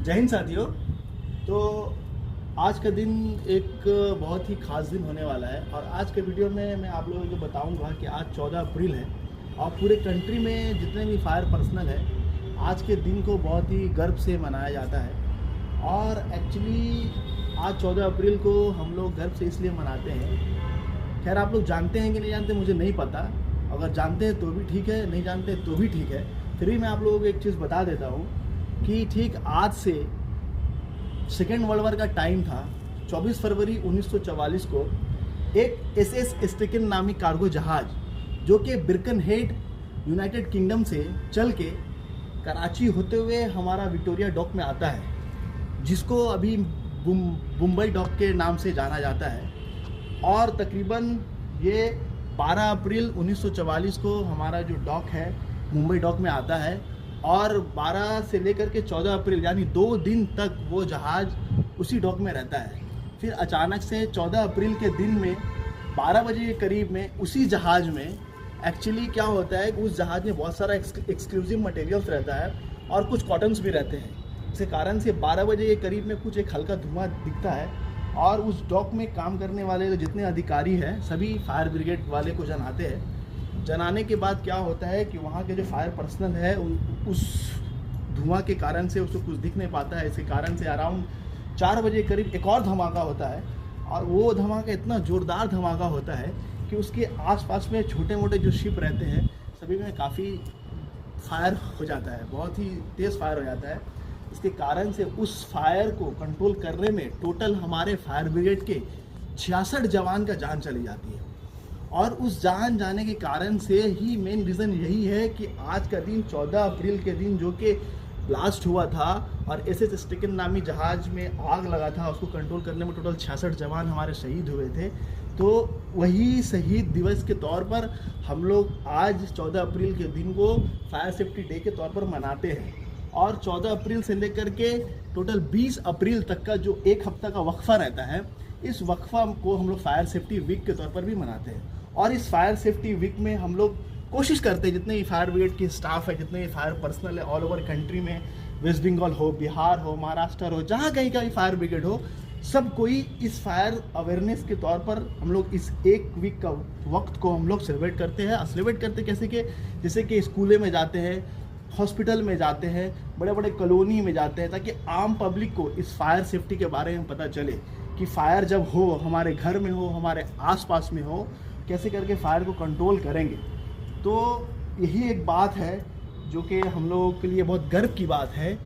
जय हिंद साथियों। तो आज का दिन एक बहुत ही ख़ास दिन होने वाला है और आज के वीडियो में मैं आप लोगों को बताऊंगा कि आज 14 अप्रैल है और पूरे कंट्री में जितने भी फायर पर्सनल है आज के दिन को बहुत ही गर्व से मनाया जाता है। और एक्चुअली आज 14 अप्रैल को हम लोग गर्व से इसलिए मनाते हैं। खैर आप लोग जानते हैं कि नहीं जानते मुझे नहीं पता, अगर जानते हैं तो भी ठीक है, नहीं जानते तो भी ठीक है। फिर भी मैं आप लोगों को एक चीज़ बता देता हूँ कि ठीक आज से सेकेंड वर्ल्ड वॉर का टाइम था। 24 फरवरी 1944 को एक एसएस स्टेकन नामी कार्गो जहाज़ जो कि बिरकनहेड यूनाइटेड किंगडम से चल के कराची होते हुए हमारा विक्टोरिया डॉक में आता है, जिसको अभी मुंबई डॉक के नाम से जाना जाता है। और तकरीबन ये 12 अप्रैल 1944 को हमारा जो डॉक है मुंबई डॉक में आता है और 12 से लेकर के 14 अप्रैल यानी 2 दिन तक वो जहाज़ उसी डॉक में रहता है। फिर अचानक से 14 अप्रैल के दिन में 12 बजे के करीब में उसी जहाज़ में एक्चुअली क्या होता है कि उस जहाज़ में बहुत सारा एक्सक्लूसिव मटेरियल्स रहता है और कुछ कॉटन्स भी रहते हैं। इस कारण से 12 बजे के करीब में कुछ एक हल्का धुआं दिखता है और उस डॉक में काम करने वाले जितने अधिकारी हैं सभी फायर ब्रिगेड वाले को जनाते हैं। जनाने के बाद क्या होता है कि वहाँ के जो फायर पर्सनल है उस धुआं के कारण से उसको कुछ दिख नहीं पाता है। इसके कारण से अराउंड 4 बजे करीब एक और धमाका होता है और वो धमाका इतना ज़ोरदार धमाका होता है कि उसके आसपास में छोटे मोटे जो शिप रहते हैं सभी में काफ़ी फायर हो जाता है, बहुत ही तेज़ फायर हो जाता है। इसके कारण से उस फायर को कंट्रोल करने में टोटल हमारे फायर ब्रिगेड के 66 जवान का जान चली जाती है। और उस जान जाने के कारण से ही मेन रीज़न यही है कि आज का दिन 14 अप्रैल के दिन जो कि ब्लास्ट हुआ था और एसएस स्टेकन नामी जहाज़ में आग लगा था, उसको कंट्रोल करने में टोटल 66 जवान हमारे शहीद हुए थे। तो वही शहीद दिवस के तौर पर हम लोग आज 14 अप्रैल के दिन को फायर सेफ्टी डे के तौर पर मनाते हैं। और 14 अप्रैल से लेकर के टोटल 20 अप्रैल तक का जो एक हफ्ता का वक्फा रहता है, इस वक्फा को हम लोग फायर सेफ्टी वीक के तौर पर भी मनाते हैं। और इस फायर सेफ्टी वीक में हम लोग कोशिश करते हैं जितने भी फायर ब्रिगेड के स्टाफ है, जितने भी फायर पर्सनल है ऑल ओवर कंट्री में, वेस्ट बंगाल हो, बिहार हो, महाराष्ट्र हो, जहाँ कहीं का भी फायर ब्रिगेड हो, सब कोई इस फायर अवेयरनेस के तौर पर हम लोग इस एक वीक का वक्त को हम लोग सेलिब्रेट करते हैं। सेलिब्रेट करते कैसे कि जैसे कि स्कूलों में जाते हैं, हॉस्पिटल में जाते हैं, बड़े बड़े कॉलोनी में जाते हैं, ताकि आम पब्लिक को इस फायर सेफ्टी के बारे में पता चले कि फायर जब हो, हमारे घर में हो, हमारे आसपास में हो, कैसे करके फायर को कंट्रोल करेंगे। तो यही एक बात है जो कि हम लोगों के लिए बहुत गर्व की बात है।